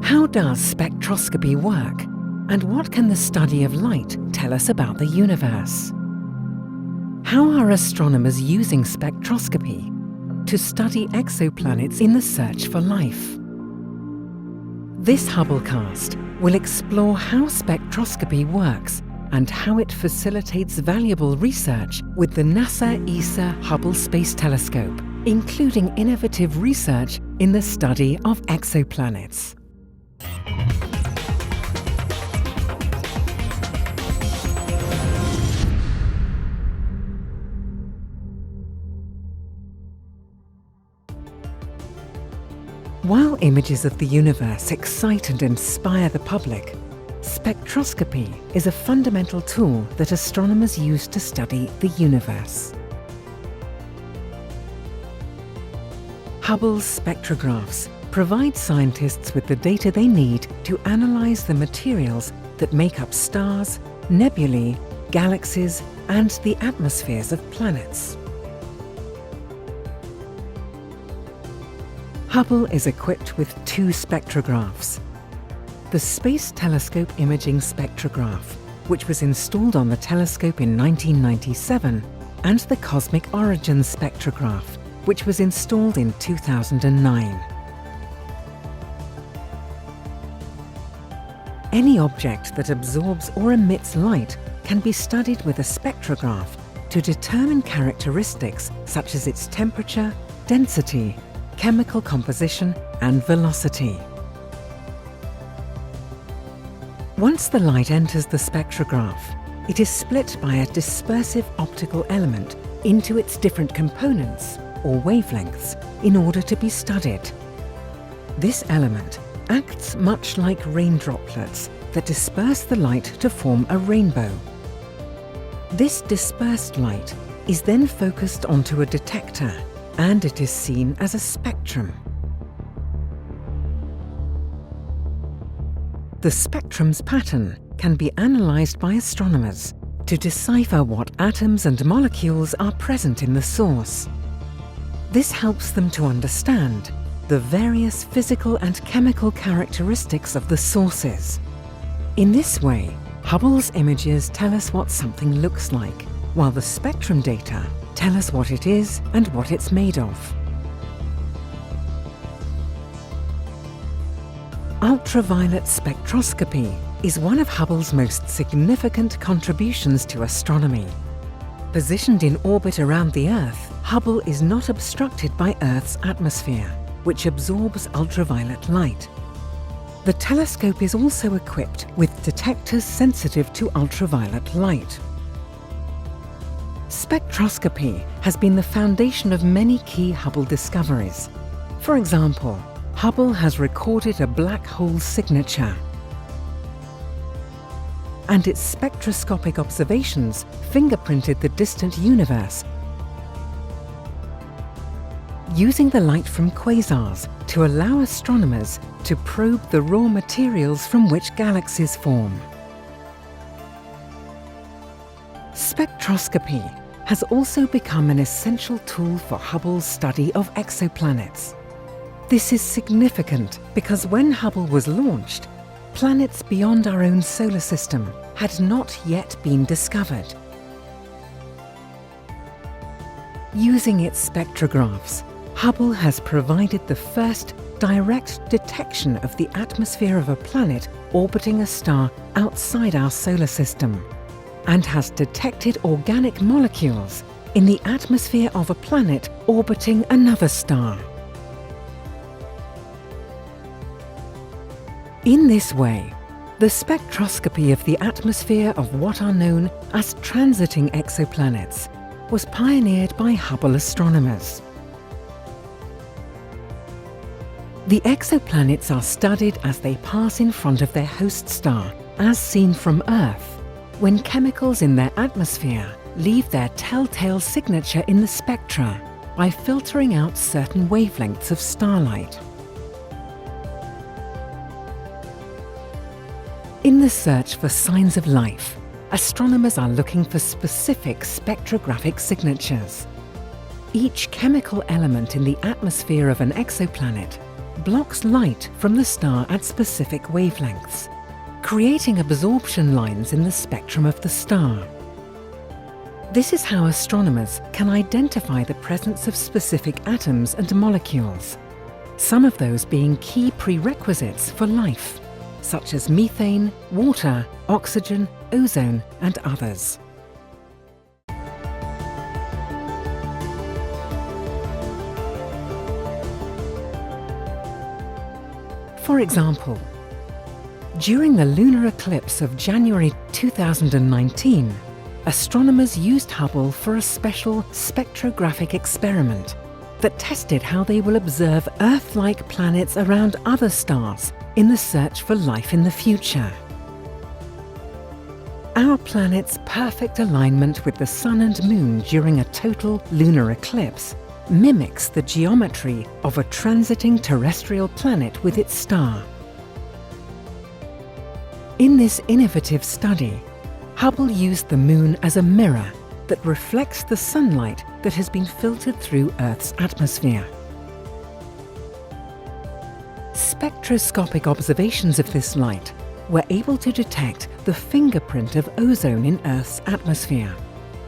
How does spectroscopy work? And what can the study of light tell us about the universe? How are astronomers using spectroscopy to study exoplanets in the search for life? This Hubblecast will explore how spectroscopy works and how it facilitates valuable research with the NASA ESA Hubble Space Telescope, including innovative research in the study of exoplanets. While images of the universe excite and inspire the public, spectroscopy is a fundamental tool that astronomers use to study the universe. Hubble's spectrographs provide scientists with the data they need to analyze the materials that make up stars, nebulae, galaxies, and the atmospheres of planets. Hubble is equipped with two spectrographs. The Space Telescope Imaging Spectrograph, which was installed on the telescope in 1997, and the Cosmic Origins Spectrograph, which was installed in 2009. Any object that absorbs or emits light can be studied with a spectrograph to determine characteristics such as its temperature, density, chemical composition, and velocity. Once the light enters the spectrograph, it is split by a dispersive optical element into its different components, or wavelengths, in order to be studied. This element acts much like rain droplets that disperse the light to form a rainbow. This dispersed light is then focused onto a detector, and it is seen as a spectrum. The spectrum's pattern can be analysed by astronomers to decipher what atoms and molecules are present in the source. This helps them to understand the various physical and chemical characteristics of the sources. In this way, Hubble's images tell us what something looks like, while the spectrum data tell us what it is and what it's made of. Ultraviolet spectroscopy is one of Hubble's most significant contributions to astronomy. Positioned in orbit around the Earth, Hubble is not obstructed by Earth's atmosphere, which absorbs ultraviolet light. The telescope is also equipped with detectors sensitive to ultraviolet light. Spectroscopy has been the foundation of many key Hubble discoveries. For example, Hubble has recorded a black hole signature, and its spectroscopic observations fingerprinted the distant universe, using the light from quasars to allow astronomers to probe the raw materials from which galaxies form. Spectroscopy has also become an essential tool for Hubble's study of exoplanets. This is significant because when Hubble was launched, planets beyond our own solar system had not yet been discovered. Using its spectrographs, Hubble has provided the first direct detection of the atmosphere of a planet orbiting a star outside our solar system, and has detected organic molecules in the atmosphere of a planet orbiting another star. In this way, the spectroscopy of the atmosphere of what are known as transiting exoplanets was pioneered by Hubble astronomers. The exoplanets are studied as they pass in front of their host star, as seen from Earth, when chemicals in their atmosphere leave their telltale signature in the spectra by filtering out certain wavelengths of starlight. In the search for signs of life, astronomers are looking for specific spectrographic signatures. Each chemical element in the atmosphere of an exoplanet blocks light from the star at specific wavelengths, creating absorption lines in the spectrum of the star. This is how astronomers can identify the presence of specific atoms and molecules, some of those being key prerequisites for life, such as methane, water, oxygen, ozone, and others. For example, during the lunar eclipse of January 2019, astronomers used Hubble for a special spectrographic experiment that tested how they will observe Earth-like planets around other stars in the search for life in the future. Our planet's perfect alignment with the Sun and Moon during a total lunar eclipse mimics the geometry of a transiting terrestrial planet with its star. In this innovative study, Hubble used the Moon as a mirror that reflects the sunlight that has been filtered through Earth's atmosphere. Spectroscopic observations of this light were able to detect the fingerprint of ozone in Earth's atmosphere,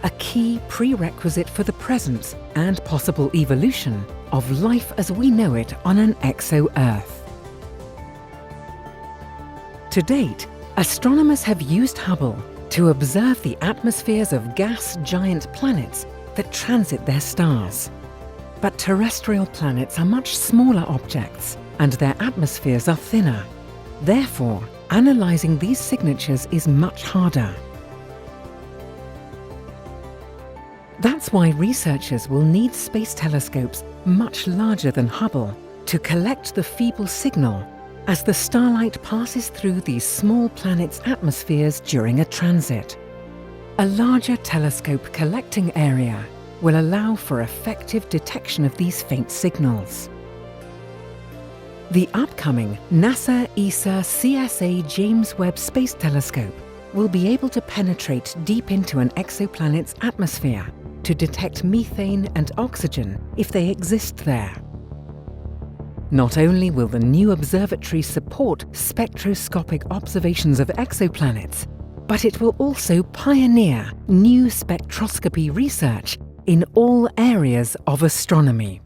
a key prerequisite for the presence and possible evolution of life as we know it on an exo-Earth. To date, astronomers have used Hubble to observe the atmospheres of gas giant planets that transit their stars. But terrestrial planets are much smaller objects, and their atmospheres are thinner. Therefore, analysing these signatures is much harder. That's why researchers will need space telescopes much larger than Hubble to collect the feeble signal as the starlight passes through these small planets' atmospheres during a transit. A larger telescope collecting area will allow for effective detection of these faint signals. The upcoming NASA ESA CSA James Webb Space Telescope will be able to penetrate deep into an exoplanet's atmosphere to detect methane and oxygen if they exist there. Not only will the new observatory support spectroscopic observations of exoplanets, but it will also pioneer new spectroscopy research in all areas of astronomy.